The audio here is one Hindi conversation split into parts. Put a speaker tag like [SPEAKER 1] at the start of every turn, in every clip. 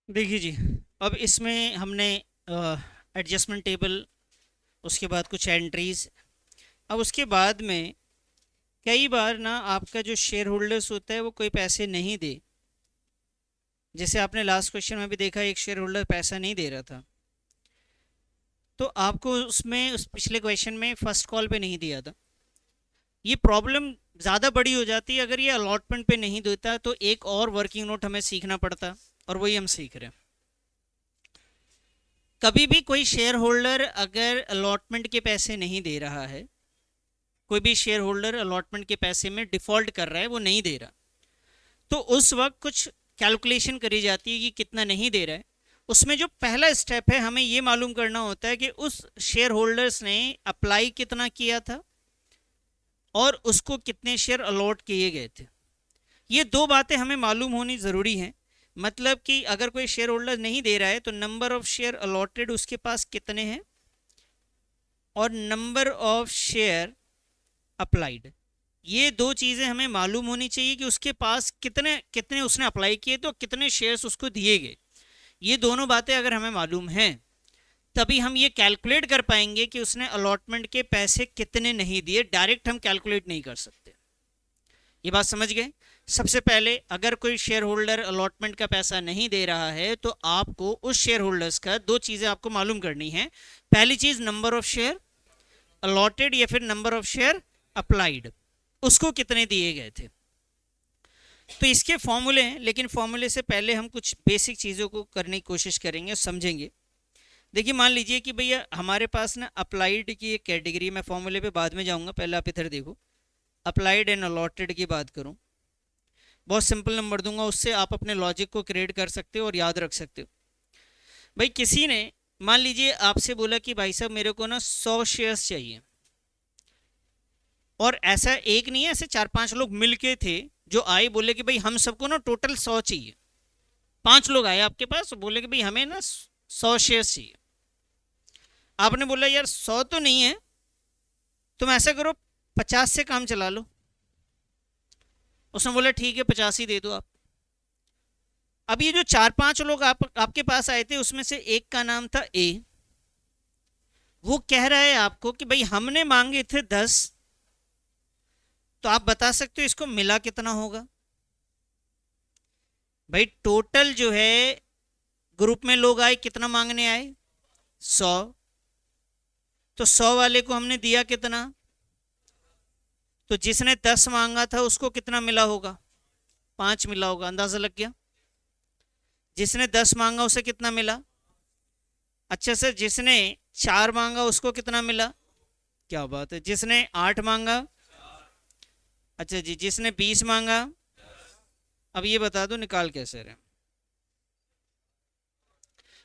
[SPEAKER 1] देखिए जी, अब इसमें हमने एडजस्टमेंट टेबल, उसके बाद कुछ एंट्रीज। अब उसके बाद में कई बार ना आपका जो शेयर होल्डर्स होता है वो कोई पैसे नहीं दे। जैसे आपने लास्ट क्वेश्चन में भी देखा, एक शेयर होल्डर पैसा नहीं दे रहा था, तो आपको उसमें उस पिछले क्वेश्चन में फर्स्ट कॉल पे नहीं दिया था। ये प्रॉब्लम ज़्यादा बड़ी हो जाती है अगर ये अलॉटमेंट पे नहीं देता, तो एक और वर्किंग नोट हमें सीखना पड़ता, और वही हम सीख रहे हैं। कभी भी कोई शेयर होल्डर अगर अलॉटमेंट के पैसे नहीं दे रहा है, कोई भी शेयर होल्डर अलॉटमेंट के पैसे में डिफॉल्ट कर रहा है, वो नहीं दे रहा, तो उस वक्त कुछ कैलकुलेशन करी जाती है कि कितना नहीं दे रहा है। उसमें जो पहला स्टेप है, हमें ये मालूम करना होता है कि उस शेयर होल्डर्स ने अप्लाई कितना किया था और उसको कितने शेयर अलॉट किए गए थे। ये दो बातें हमें मालूम होनी ज़रूरी हैं। मतलब कि अगर कोई शेयर होल्डर नहीं दे रहा है तो नंबर ऑफ शेयर अलॉटेड उसके पास कितने हैं, और नंबर ऑफ शेयर अप्लाइड। ये दो चीज़ें हमें मालूम होनी चाहिए कि उसके पास कितने कितने उसने अप्लाई किए तो कितने शेयर्स उसको दिए गए। ये दोनों बातें अगर हमें मालूम हैं, तभी हम ये कैलकुलेट कर पाएंगे कि उसने अलॉटमेंट के पैसे कितने नहीं दिए। डायरेक्ट हम कैलकुलेट नहीं कर सकते। ये बात समझ गए। सबसे पहले, अगर कोई शेयर होल्डर अलॉटमेंट का पैसा नहीं दे रहा है तो आपको उस शेयर होल्डर्स का दो चीज़ें आपको मालूम करनी है। पहली चीज़, नंबर ऑफ शेयर अलॉटेड या फिर नंबर ऑफ शेयर अप्लाइड, उसको कितने दिए गए थे। तो इसके फॉर्मूले हैं, लेकिन फॉर्मूले से पहले हम कुछ बेसिक चीज़ों को करने की कोशिश करेंगे, समझेंगे। देखिए, मान लीजिए कि भैया हमारे पास ना अप्लाइड की एक कैटेगरी, मैं फॉर्मूले पे बाद में जाऊंगा, पहले आप इधर देखो। अप्लाइड एंड अलॉटेड की बात करूं, बहुत सिंपल नंबर दूंगा, उससे आप अपने लॉजिक को क्रिएट कर सकते हो और याद रख सकते हो। भाई किसी ने मान लीजिए आपसे बोला कि भाई साहब मेरे को ना 100 शेयर्स चाहिए, और ऐसा एक नहीं है, ऐसे चार पांच लोग मिलके थे जो आए, बोले कि भाई हम सबको ना टोटल 100 चाहिए। पांच लोग आए आपके पास, बोले कि भाई हमें ना 100 शेयर्स चाहिए। आपने बोला यार 100 तो नहीं है, तुम ऐसा करो 50 से काम चला लो। उसने बोला ठीक है, 50 ही दे दो आप। अब ये जो चार पांच लोग आपके पास आए थे, उसमें से एक का नाम था ए। वो कह रहा है आपको कि भाई हमने मांगे थे 10, तो आप बता सकते हो इसको मिला कितना होगा। भाई टोटल जो है, ग्रुप में लोग आए कितना मांगने आए, 100। तो 100 वाले को हमने दिया कितना, तो जिसने 10 मांगा था उसको कितना मिला होगा, 5 मिला होगा। अंदाजा लग गया। जिसने 10 मांगा उसे कितना मिला। अच्छा सर, जिसने 4 मांगा उसको कितना मिला। क्या बात है। जिसने 8 मांगा। अच्छा जी, जिसने 20 मांगा। अब ये बता दो निकाल कैसे रहे।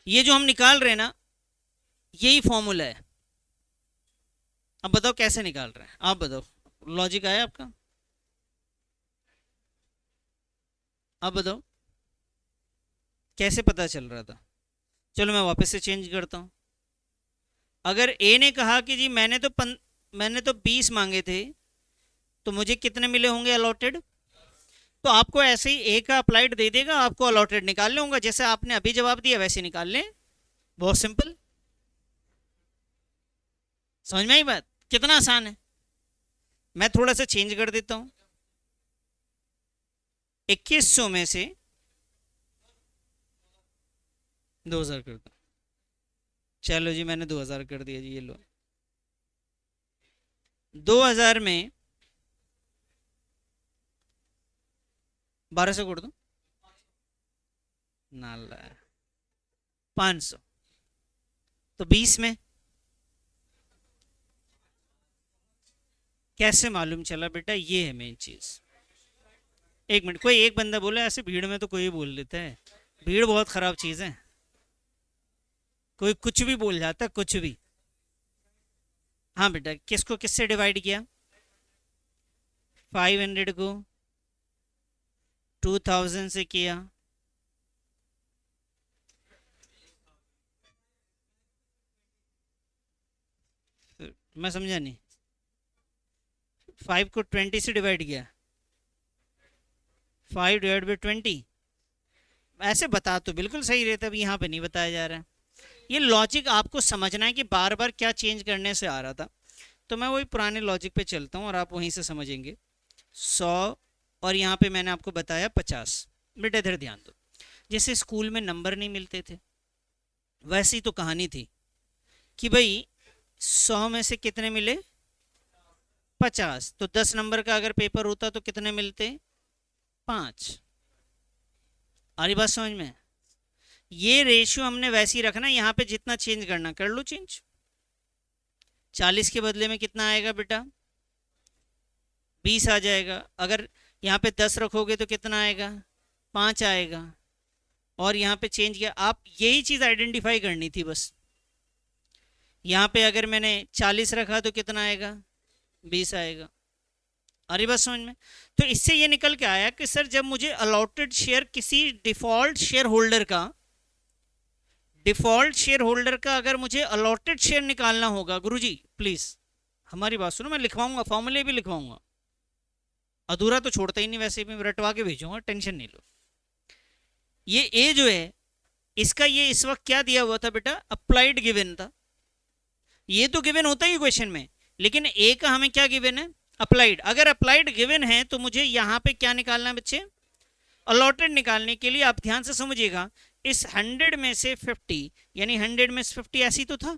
[SPEAKER 1] ये जो हम निकाल रहे हैं ना, यही फॉर्मूला है। अब बताओ कैसे निकाल रहे हैं, आप बताओ, लॉजिक आया आपका। आप बताओ कैसे पता चल रहा था। चलो मैं वापस से चेंज करता हूँ। अगर ए ने कहा कि जी मैंने तो 20 मांगे थे, तो मुझे कितने मिले होंगे अलॉटेड, तो आपको ऐसे ही ए का अप्लाइड दे देगा, आपको अलॉटेड निकालने होगा। जैसे आपने अभी जवाब दिया वैसे निकाल लें। बहुत सिंपल। समझ में आई बात, कितना आसान है। मैं थोड़ा सा चेंज कर देता हूँ। 2100 में से 2000 कर दो। चलो जी, मैंने 2000 कर दिया जी, ये लो। 2000 में 1200 कर दो। नाला 500। तो 20 में कैसे मालूम चला बेटा, ये है मेन चीज। एक मिनट, कोई एक बंदा बोला ऐसे भीड़ में तो कोई बोल लेता है। भीड़ बहुत खराब चीज है, कोई कुछ भी बोल जाता है, कुछ भी। हाँ बेटा, किसको किससे डिवाइड किया। 500 को 2000 से किया। मैं समझा नहीं। 5 को 20 से डिवाइड किया। 5 डिवाइड बाई 20। ऐसे बता तो बिल्कुल सही रहता, अब यहाँ पे नहीं बताया जा रहा है। ये लॉजिक आपको समझना है कि बार बार क्या चेंज करने से आ रहा था। तो मैं वही पुराने लॉजिक पे चलता हूँ और आप वहीं से समझेंगे। 100 और यहाँ पे मैंने आपको बताया 50। बेटा इधर ध्यान दो, जैसे स्कूल में नंबर नहीं मिलते थे, वैसी तो कहानी थी कि भाई 100 में से कितने मिले, 50। तो 10 नंबर का अगर पेपर होता तो कितने मिलते, 5। आ रही बात समझ में? ये रेशियो हमने वैसे ही रखना, यहाँ पे जितना चेंज करना कर लो चेंज। 40 के बदले में कितना आएगा बेटा, 20 आ जाएगा। अगर यहाँ पे 10 रखोगे तो कितना आएगा, 5 आएगा। और यहाँ पे चेंज किया, आप यही चीज़ आइडेंटिफाई करनी थी बस। यहाँ पे अगर मैंने 40 रखा तो कितना आएगा, 20 आएगा। अरे बस समझ में? तो इससे ये निकल के आया कि सर जब मुझे अलॉटेड शेयर किसी डिफॉल्ट शेयर होल्डर का अगर मुझे अलॉटेड शेयर निकालना होगा, गुरुजी प्लीज हमारी बात सुनो, मैं लिखवाऊंगा, फॉर्मूले भी लिखवाऊंगा, अधूरा तो छोड़ता ही नहीं, वैसे भी रटवा के भेजूंगा, टेंशन नहीं लो। ये ए जो है इसका ये इस वक्त क्या दिया हुआ था बेटा, अप्लाइड गिवन था। ये तो गिवन होता ही क्वेश्चन में, लेकिन ए का हमें क्या गिवन है, अप्लाइड। अगर अप्लाइड गिवन है तो मुझे यहाँ पे क्या निकालना है बच्चे, अलॉटेड निकालने के लिए आप ध्यान से समझिएगा, इस 100 में से 50, यानी 100 में से 50 ऐसी तो था।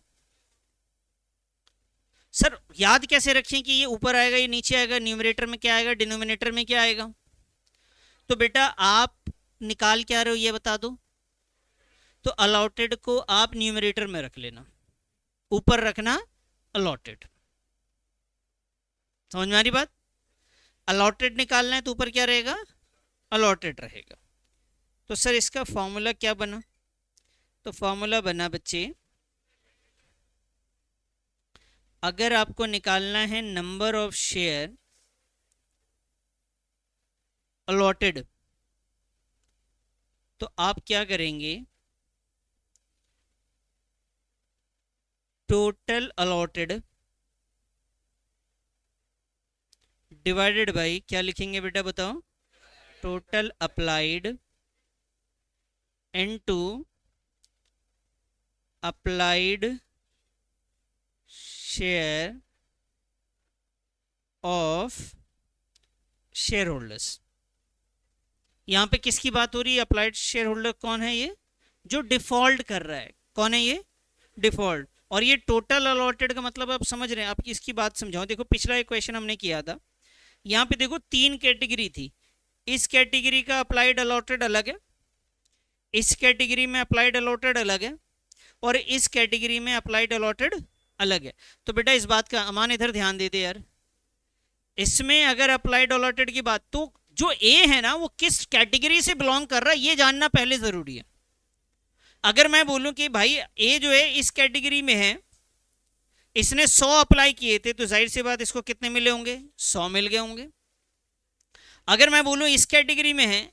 [SPEAKER 1] सर याद कैसे रखें कि ये ऊपर आएगा ये नीचे आएगा, न्यूमरेटर में क्या आएगा डिनोमिनेटर में क्या आएगा? तो बेटा आप निकाल क्या रहे हो ये बता दो। तो अलॉटेड को आप न्यूमरेटर में रख लेना, ऊपर रखना अलॉटेड। समझ में आ रही बात? अलॉटेड निकालना है तो ऊपर क्या रहेगा, अलॉटेड रहेगा। तो सर इसका फॉर्मूला क्या बना? तो फॉर्मूला बना बच्चे, अगर आपको निकालना है नंबर ऑफ शेयर अलॉटेड, तो आप क्या करेंगे, टोटल अलॉटेड डिवाइडेड बाई क्या लिखेंगे बेटा बताओ, total applied into applied share of share holders. यहां पे किसकी बात हो रही है, अप्लाइड शेयर होल्डर कौन है, ये जो डिफॉल्ट कर रहा है। कौन है ये, डिफॉल्ट। और ये टोटल अलॉटेड का मतलब आप समझ रहे हैं, आप इसकी बात समझाओ। देखो पिछला एक क्वेश्चन हमने किया था, यहाँ पे देखो 3 कैटेगरी थी, इस कैटेगरी का अप्लाइड अलॉटेड अलग है, इस कैटेगरी में अप्लाइड अलॉटेड अलग है, और इस कैटेगरी में अप्लाइड अलॉटेड अलग है। तो बेटा इस बात का अमान इधर ध्यान दे दे यार, इसमें अगर अप्लाइड अलॉटेड की बात, तो जो ए है ना वो किस कैटेगरी से बिलोंग कर रहा है ये जानना पहले जरूरी है। अगर मैं बोलूं कि भाई ए जो है इस कैटेगरी में है, इसने 100 अप्लाई किए थे, तो जाहिर सी बात इसको कितने मिले होंगे, 100 मिल गए होंगे। अगर मैं बोलूं इस कैटेगरी में है,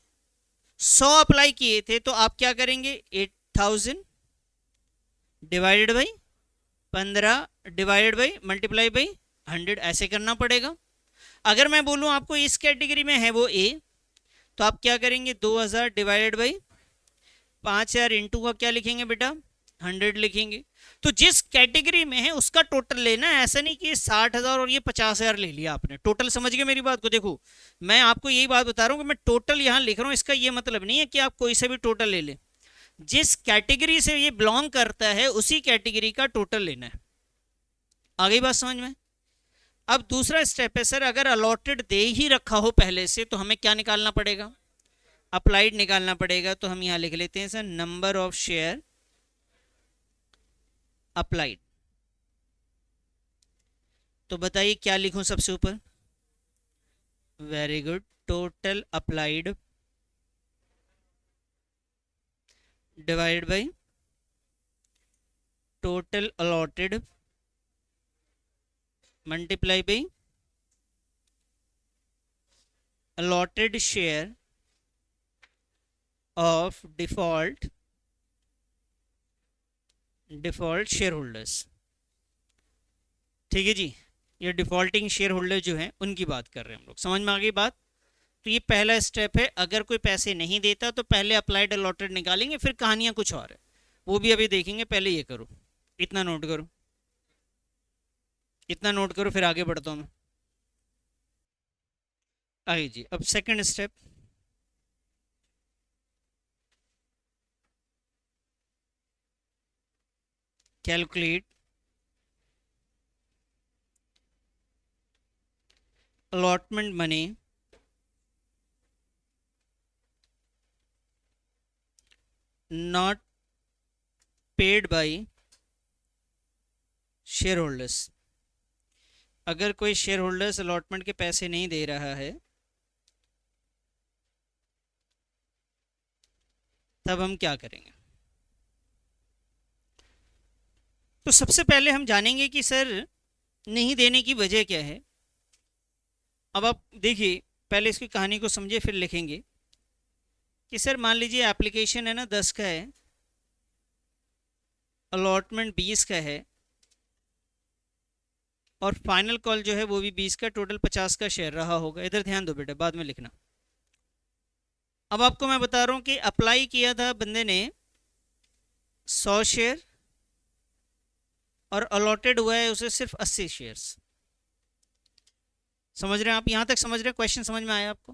[SPEAKER 1] 100 अप्लाई किए थे, तो आप क्या करेंगे, 8000 divided by 15 divided by multiply by 100, ऐसे करना पड़ेगा। अगर मैं बोलूं आपको इस कैटेगरी में है वो ए, तो आप क्या करेंगे, 2000 डिवाइडेड बाई 5000 इंटू का क्या लिखेंगे बेटा, 100 लिखेंगे। तो जिस कैटेगरी में है उसका टोटल लेना है, ऐसा नहीं कि 60,000 और ये 50,000 ले लिया आपने। टोटल समझ गए मेरी बात को? देखो मैं आपको यही बात बता रहा हूँ कि मैं टोटल यहाँ लिख रहा हूँ, इसका ये मतलब नहीं है कि आप कोई से भी टोटल ले लें, जिस कैटेगरी से ये बिलोंग करता है उसी कैटेगरी का टोटल लेना है। आ गई बात समझ में? अब दूसरा स्टेप है, सर अगर अलॉटेड दे ही रखा हो पहले से तो हमें क्या निकालना पड़ेगा, अप्लाइड निकालना पड़ेगा। तो हम यहां लिख लेते हैं sir number of share applied. तो बताइए क्या लिखूं सबसे ऊपर, very good, total applied divide by total allotted multiply by allotted share of default share holders. ठीक है जी, ये डिफॉल्टिंग शेयर होल्डर जो हैं उनकी बात कर रहे हैं हम लोग। समझ में आ गई बात? तो ये पहला स्टेप है। अगर कोई पैसे नहीं देता तो पहले अप्लाइड अलॉटेड निकालेंगे, फिर कहानियां कुछ और है, वो भी अभी देखेंगे। पहले ये करो, इतना नोट करो, इतना नोट करो, फिर आगे बढ़ता हूँ मैं। आइए जी, अब second step. Calculate allotment money not paid by share holders. अगर कोई शेयर होल्डर्स अलॉटमेंट के पैसे नहीं दे रहा है तब हम क्या करेंगे? तो सबसे पहले हम जानेंगे कि सर नहीं देने की वजह क्या है। अब आप देखिए, पहले इसकी कहानी को समझिए, फिर लिखेंगे कि सर मान लीजिए एप्लीकेशन है ना 10 का है, अलॉटमेंट 20 का है, और फाइनल कॉल जो है वो भी 20 का, टोटल 50 का शेयर रहा होगा। इधर ध्यान दो बेटा, बाद में लिखना। अब आपको मैं बता रहा हूं कि अप्लाई किया था बंदे ने 100 शेयर, और अलॉटेड हुआ है उसे सिर्फ 80 शेयर्स। समझ रहे हैं आप? यहां तक समझ रहे हैं? क्वेश्चन समझ में आया आपको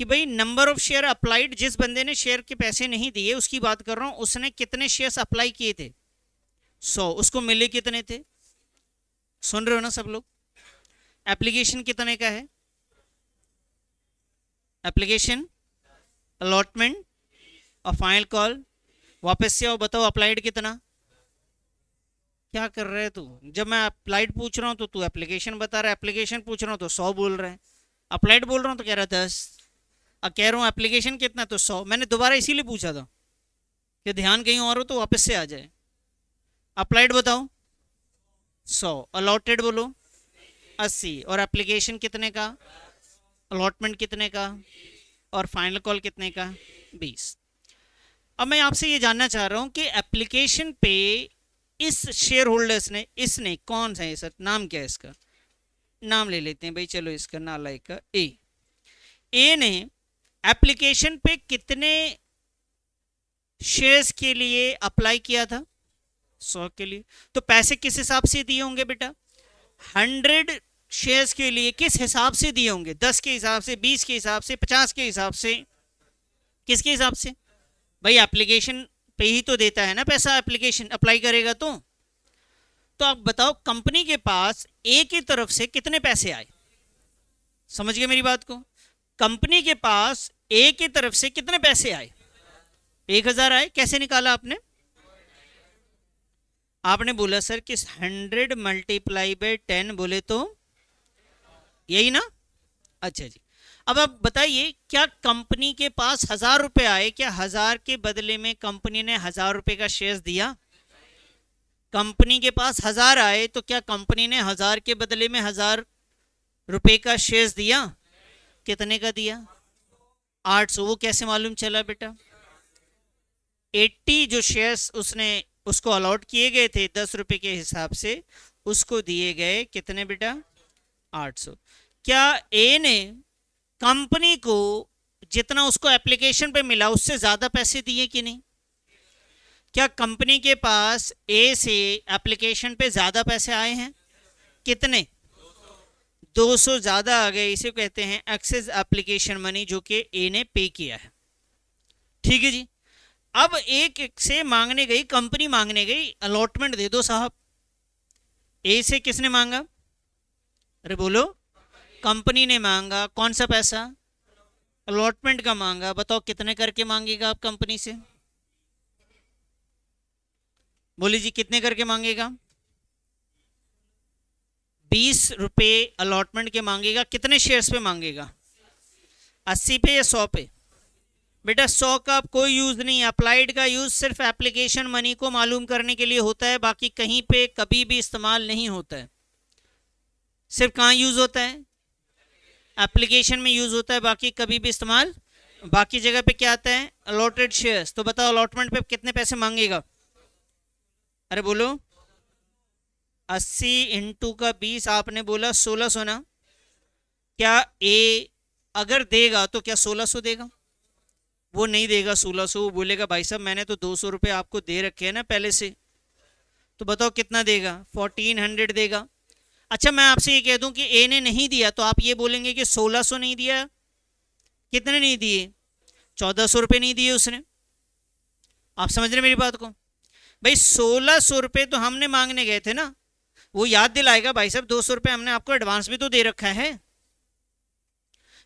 [SPEAKER 1] कि भाई नंबर ऑफ शेयर अप्लाइड, जिस बंदे ने शेयर के पैसे नहीं दिए उसकी बात कर रहा हूं, उसने कितने शेयर्स अप्लाई किए थे? 100। उसको मिले कितने थे? सुन रहे हो ना सब लोग? एप्लीकेशन कितने का है? एप्लीकेशन, अलॉटमेंट और फाइनल कॉल। वापस से आओ, बताओ अप्लाइड कितना? क्या कर रहे है तू? जब मैं अप्लाइड पूछ रहा हूं तो तू एप्लीकेशन बता रहा है, एप्लीकेशन पूछ रहा हूं तो 100 बोल रहे हैं, अप्लाइड बोल रहा हूं तो कह रहा है 10। अब कह रहा हूं एप्लीकेशन कितना, तो 100। मैंने दोबारा इसीलिए पूछा था कि ध्यान कहीं और हो तो वापस से आ जाए। अप्लाइड बताओ 100, अलॉटेड बोलो 80, और एप्लीकेशन कितने का, अलॉटमेंट कितने का, और फाइनल कॉल कितने का? 20। अब मैं आपसे ये जानना चाह रहा हूं कि एप्लीकेशन पे इस शेयर होल्डर्स ने, इसने कौन सा है सर, नाम क्या है इसका? नाम ले लेते हैं भाई, चलो इसका नालायक का ए ने एप्लीकेशन पे कितने शेयर्स के लिए अप्लाई किया था? 100 के लिए। तो पैसे किस हिसाब से दिए होंगे बेटा? 100 शेयर्स के लिए किस हिसाब से दिए होंगे? 10 के हिसाब से, 20 के हिसाब से, 50 के हिसाब से? किसके हिसाब से भाई? एप्लीकेशन पे ही तो देता है ना पैसा, एप्लीकेशन अप्लाई करेगा तो आप बताओ कंपनी के पास ए की तरफ से कितने पैसे आए? समझ गए मेरी बात को? कंपनी के पास ए की तरफ से कितने पैसे आए? 1000 आए। कैसे निकाला आपने? आपने बोला सर कि 100 मल्टीप्लाई बाय 10 बोले तो यही ना? अच्छा जी, अब आप बताइए क्या कंपनी के पास 1000 रुपए आए? क्या 1000 के बदले में कंपनी ने 1000 रुपए का शेयर दिया? कंपनी के पास 1000 आए तो क्या कंपनी ने 1000 के बदले में 1000 रुपए का शेयर दिया? कितने का दिया? 800। वो कैसे मालूम चला बेटा? 80 जो शेयर्स उसको अलॉट किए गए थे 10 रुपए के हिसाब से, उसको दिए गए कितने बेटा? 800। क्या ए ने कंपनी को जितना उसको एप्लीकेशन पे मिला उससे ज्यादा पैसे दिए कि नहीं? क्या कंपनी के पास ए से एप्लीकेशन पे ज्यादा पैसे आए हैं? कितने? 200 ज्यादा आ गए। इसे कहते हैं एक्सेस एप्लीकेशन मनी, जो कि ए ने पे किया है। ठीक है जी। अब एक से मांगने गई, कंपनी मांगने गई अलॉटमेंट दे दो साहब। ए से किसने मांगा? अरे बोलो। कंपनी ने मांगा। कौन सा पैसा? अलॉटमेंट का मांगा। बताओ कितने करके मांगेगा आप कंपनी से? बोली जी कितने करके मांगेगा? 20 रुपए अलॉटमेंट के मांगेगा। कितने शेयर्स पे मांगेगा? 80 पे या 100 पे? बेटा 100 का कोई यूज नहीं है। अप्लाइड का यूज सिर्फ एप्लीकेशन मनी को मालूम करने के लिए होता है, बाकी कहीं पे कभी भी इस्तेमाल नहीं होता है। सिर्फ कहाँ यूज होता है? एप्लीकेशन में यूज होता है, बाकी कभी भी इस्तेमाल। बाकी जगह पे क्या आता है? Allotted shares. तो बताओ अलॉटमेंट पे कितने पैसे मांगेगा? अरे बोलो। 80 इंटू का 20, आपने बोला 1600 ना? क्या ए अगर देगा तो क्या 1600 देगा? वो नहीं देगा 1600, वो बोलेगा भाई साहब मैंने तो 200 रुपये आपको दे रखे हैं ना पहले से, तो बताओ कितना देगा? 1400 देगा। अच्छा मैं आपसे ये कह दूं कि ए ने नहीं दिया, तो आप ये बोलेंगे कि 1600 नहीं दिया। कितने नहीं दिए? 1400 रुपये नहीं दिए उसने। आप समझ रहे मेरी बात को? भाई 1600 रुपये तो हमने मांगने गए थे ना, वो याद दिलाएगा भाई साहब 200 रुपये हमने आपको एडवांस भी तो दे रखा है।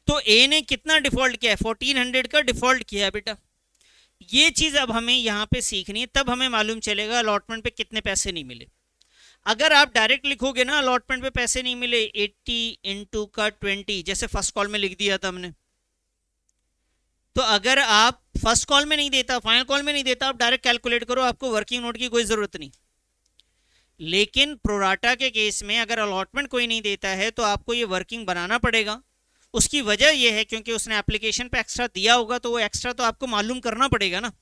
[SPEAKER 1] तो ए ने कितना डिफॉल्ट किया है? 1400 का डिफॉल्ट किया है बेटा। ये चीज अब हमें यहाँ पे सीखनी है, तब हमें मालूम चलेगा अलॉटमेंट पे कितने पैसे नहीं मिले। अगर आप डायरेक्ट लिखोगे ना अलॉटमेंट पे पैसे नहीं मिले 80 इंटू का 20, जैसे फर्स्ट कॉल में लिख दिया था हमने, तो अगर आप फर्स्ट कॉल में नहीं देता, फाइनल कॉल में नहीं देता, आप डायरेक्ट कैलकुलेट करो, आपको वर्किंग नोट की कोई जरूरत नहीं। लेकिन प्रोराटा के केस में अगर अलॉटमेंट कोई नहीं देता है तो आपको ये वर्किंग बनाना पड़ेगा। उसकी वजह यह है क्योंकि उसने एप्लीकेशन पे एक्स्ट्रा दिया होगा, तो वो एक्स्ट्रा तो आपको मालूम करना पड़ेगा ना,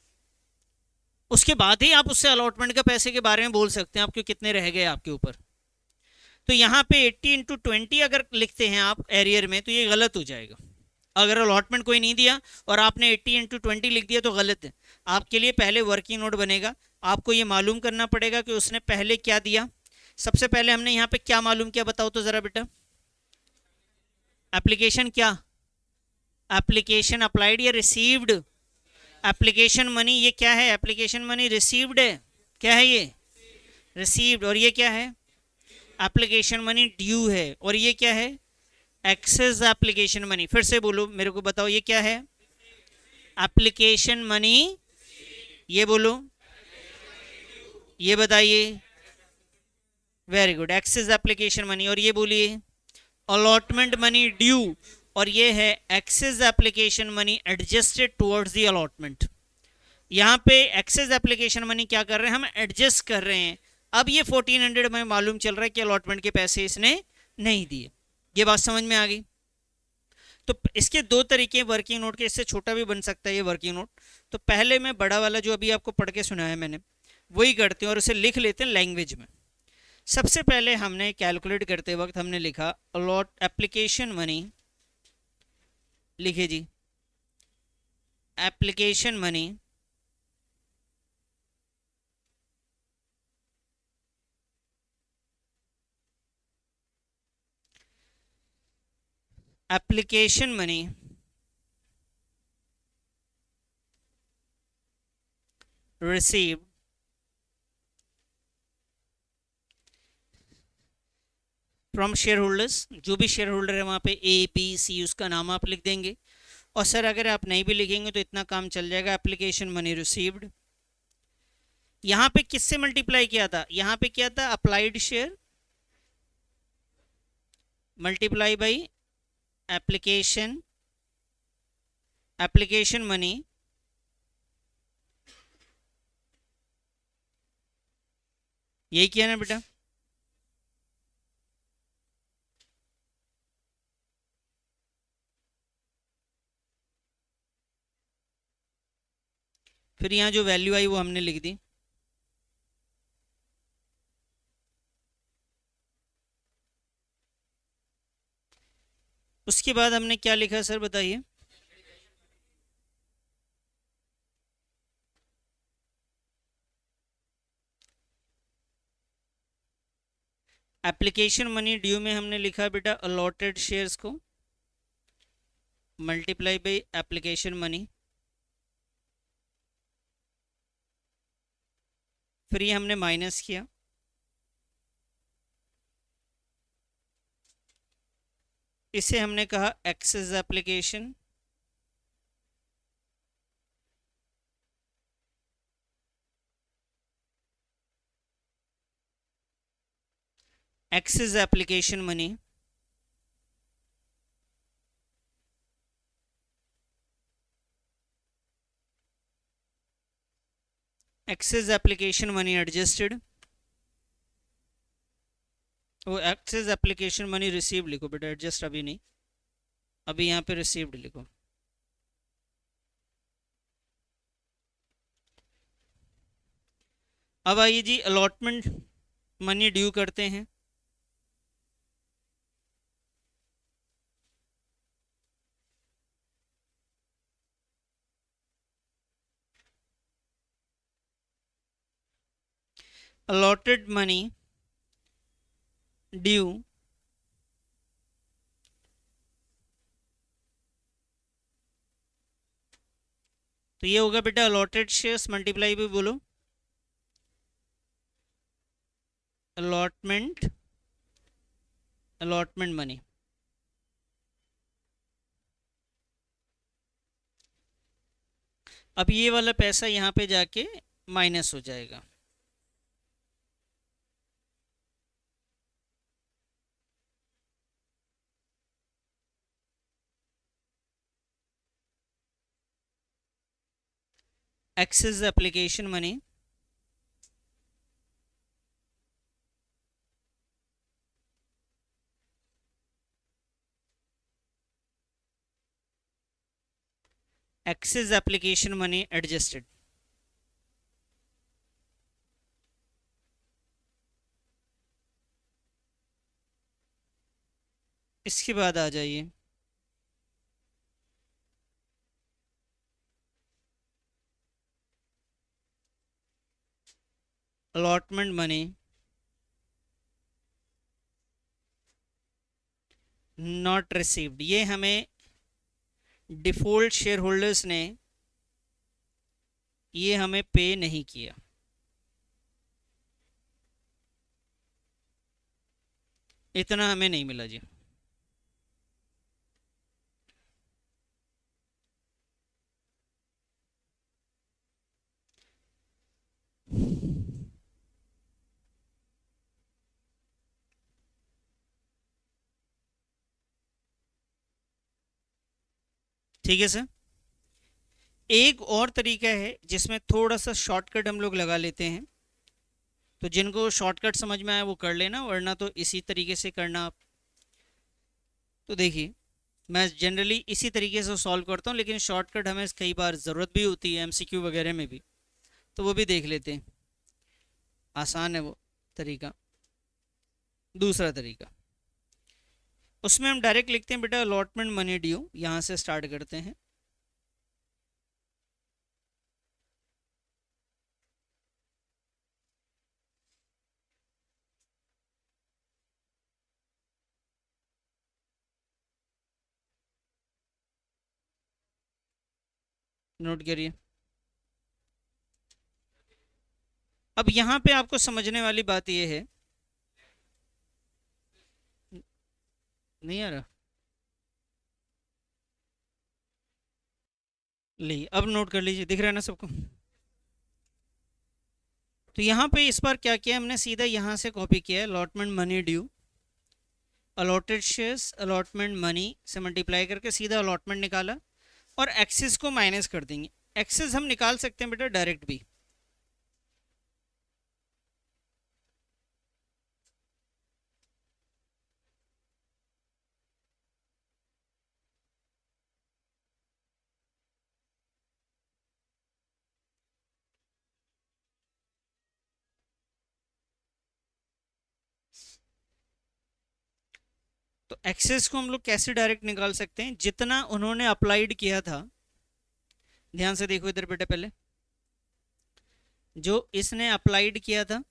[SPEAKER 1] उसके बाद ही आप उससे अलॉटमेंट के पैसे के बारे में बोल सकते हैं आपके कितने रह गए आपके ऊपर। तो यहाँ पे 80 इंटू 20 अगर लिखते हैं आप एरियर में तो ये गलत हो जाएगा। अगर अलॉटमेंट कोई नहीं दिया और आपने 80 इंटू 20 लिख दिया तो गलत है। आपके लिए पहले वर्किंग नोट बनेगा, आपको ये मालूम करना पड़ेगा कि उसने पहले क्या दिया। सबसे पहले हमने यहाँ पे क्या मालूम किया बताओ तो ज़रा बेटा? एप्लीकेशन क्या? एप्लीकेशन अप्लाइड या रिसीव्ड? एप्लीकेशन मनी ये क्या है? एप्लीकेशन मनी रिसीव्ड है। क्या है ये? रिसीव्ड। और ये क्या है? एप्लीकेशन मनी ड्यू है। और ये क्या है? Excess application money. फिर से बोलो मेरे को, बताओ ये क्या है? Application money. ये बोलो, ये बताइए। Very good, excess application money. और ये बोलिए अलॉटमेंट मनी ड्यू। और ये है excess application money adjusted towards the allotment. यहाँ पे एक्सेस एप्लीकेशन मनी क्या कर रहे हैं? हम एडजस्ट कर रहे हैं। अब ये 1400 में मालूम चल रहा है कि अलॉटमेंट के पैसे इसने नहीं दिए। ये बात समझ में आ गई? तो इसके दो तरीके वर्किंग नोट के, इससे छोटा भी बन सकता है ये वर्किंग नोट। तो पहले मैं बड़ा वाला जो अभी आपको पढ़ के सुनाया मैंने वही करते हैं और उसे लिख लेते हैं लैंग्वेज में। सबसे पहले हमने कैलकुलेट करते वक्त हमने लिखा अलॉट एप्लीकेशन मनी। लिखे जी application money application money received from share holders. जो भी शेयर होल्डर है वहाँ पे ABC उसका नाम आप लिख देंगे। और सर अगर आप नहीं भी लिखेंगे तो इतना काम चल जाएगा। एप्लीकेशन मनी रिसीव्ड यहाँ पे किससे मल्टीप्लाई किया था? यहाँ पे किया था applied share multiply by application money यही किया ना बेटा? फिर यहाँ जो वैल्यू आई वो हमने लिख दी। उसके बाद हमने क्या लिखा सर बताइए? एप्लीकेशन मनी ड्यू में हमने लिखा बेटा अलॉटेड शेयर्स को मल्टीप्लाई बाई एप्लीकेशन मनी। फिर ये हमने माइनस किया। इसे हमने कहा excess application money. Excess application money adjusted. वो एक्सेस एप्लीकेशन मनी रिसीव लिखो बेटा, एडजस्ट अभी नहीं, अभी यहाँ पे रिसीव्ड लिखो। अब आइए जी अलॉटमेंट मनी ड्यू करते हैं। allotted money due तो ये होगा बेटा allotted shares मल्टीप्लाई भी बोलो allotment मनी। अब ये वाला पैसा यहाँ पे जाके माइनस हो जाएगा। Excess application money excess application money adjusted. इसके बाद आ जाइए अलॉटमेंट मनी नॉट रिसीव्ड। ये हमें डिफॉल्ट शेयर होल्डर्स ने ये हमें पे नहीं किया, इतना हमें नहीं मिला जी। ठीक है सर। एक और तरीका है जिसमें थोड़ा सा शॉर्टकट हम लोग लगा लेते हैं, तो जिनको शॉर्टकट समझ में आया वो कर लेना, वरना तो इसी तरीके से करना आप। तो देखिए मैं जनरली इसी तरीके से सॉल्व करता हूँ, लेकिन शॉर्टकट हमें कई बार ज़रूरत भी होती है एमसीक्यू वगैरह में भी, तो वो भी देख लेते हैं। आसान है वो तरीका। दूसरा तरीका, उसमें हम डायरेक्ट लिखते हैं बेटा अलॉटमेंट मनी ड्यू, यहाँ से स्टार्ट करते हैं। नोट करिए। अब यहाँ पे आपको समझने वाली बात यह है, नहीं आ रहा ले, अब नोट कर लीजिए, दिख रहा है ना सबको। तो यहाँ पे इस बार क्या किया हमने, सीधा यहाँ से कॉपी किया है allotment money due, allotted shares allotment money से मल्टीप्लाई करके सीधा अलॉटमेंट निकाला, और एक्सेस को माइनस कर देंगे। एक्सेस हम निकाल सकते हैं बेटा डायरेक्ट भी। तो एक्सेस को हम लोग कैसे डायरेक्ट निकाल सकते हैं, जितना उन्होंने अप्लाइड किया था, ध्यान से देखो इधर बेटा, पहले जो इसने अप्लाइड किया था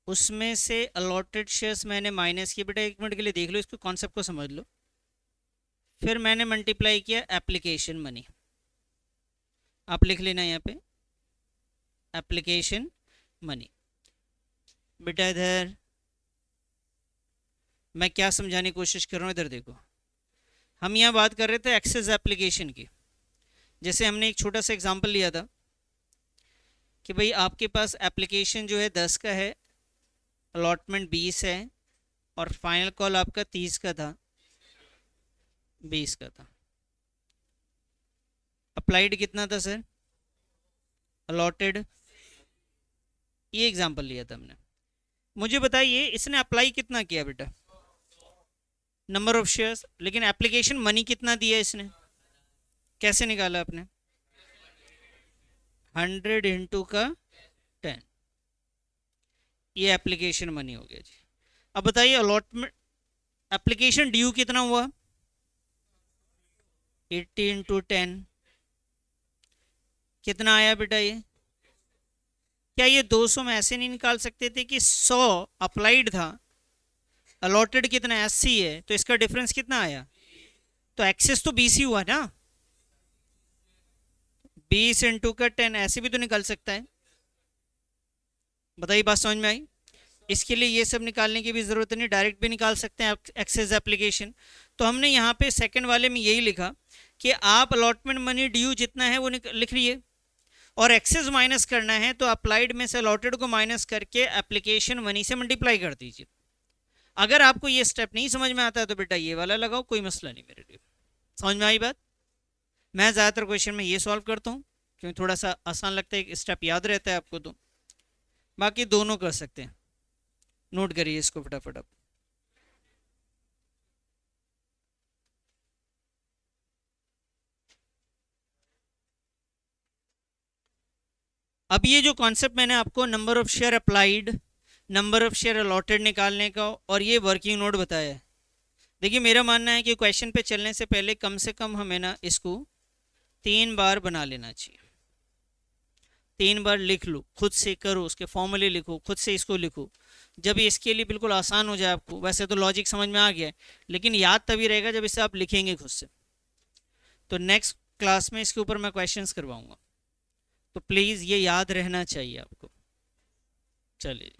[SPEAKER 1] उसमें से अलॉटेड शेयर्स मैंने माइनस किए। बेटा एक मिनट के लिए देख लो, इसको कॉन्सेप्ट को समझ लो। फिर मैंने मल्टीप्लाई किया एप्लीकेशन मनी, आप लिख लेना यहाँ पे एप्लीकेशन मनी। बेटा इधर मैं क्या समझाने की कोशिश कर रहा हूँ, इधर देखो। हम यहाँ बात कर रहे थे एक्सेस एप्लीकेशन की। जैसे हमने एक छोटा सा एग्जांपल लिया था कि भाई आपके पास एप्लीकेशन जो है 10 का है, अलॉटमेंट 20 है, और फाइनल कॉल आपका 30 का था, 20 का था। अप्लाइड कितना था सर, अलॉटेड, ये एग्जांपल लिया था हमने। मुझे बताइए इसने अप्लाई कितना किया बेटा, नंबर ऑफ शेयर्स, लेकिन एप्लीकेशन मनी कितना दिया इसने, कैसे निकाला आपने, 100 इंटू का 10, ये एप्लीकेशन मनी हो गया जी। अब बताइए अलॉटमेंट एप्लीकेशन ड्यू कितना हुआ, 80 इंटू 10, कितना आया बेटा ये क्या ये 200 में ऐसे नहीं निकाल सकते थे कि 100 अप्लाइड था, अलॉटेड कितना 80 है, तो इसका डिफरेंस कितना आया? तो एक्सेस तो 20 ही हुआ ना, 20 इंटू का 10 ऐसे भी तो निकल सकता है। बताइए, बात समझ में आई? इसके लिए ये सब निकालने की भी ज़रूरत नहीं, डायरेक्ट भी निकाल सकते हैं एक्सेस एप्लीकेशन। तो हमने यहाँ पे सेकंड वाले में यही लिखा कि आप अलॉटमेंट मनी ड्यू जितना है वो लिख रही और एक्सेस माइनस करना है तो अप्लाइड में से अलॉटेड को माइनस करके एप्लीकेशन मनी से मल्टीप्लाई कर दीजिए। अगर आपको ये स्टेप नहीं समझ में आता है तो बेटा ये वाला लगाओ, कोई मसला नहीं मेरे लिए। समझ में आई बात? मैं ज़्यादातर क्वेश्चन में ये सॉल्व करता हूँ क्योंकि थोड़ा सा आसान लगता है, स्टेप याद रहता है आपको, तो बाकी दोनों कर सकते हैं। नोट करिए इसको फटाफट आप। अब ये जो कॉन्सेप्ट मैंने आपको number of share applied, number of share allotted निकालने का और ये वर्किंग नोट बताया है। देखिए मेरा मानना है कि क्वेश्चन पे चलने से पहले कम से कम हमें ना इसको 3 बार बना लेना चाहिए। 3 बार लिख लो, खुद से करो, उसके फॉर्मूले लिखो, खुद से इसको लिखो। जब इसके लिए बिल्कुल आसान हो जाए आपको, वैसे तो लॉजिक समझ में आ गया है लेकिन याद तभी रहेगा जब इसे आप लिखेंगे खुद से। तो नेक्स्ट क्लास में इसके ऊपर मैं क्वेश्चंस करवाऊंगा, तो प्लीज़ ये याद रहना चाहिए आपको। चलिए।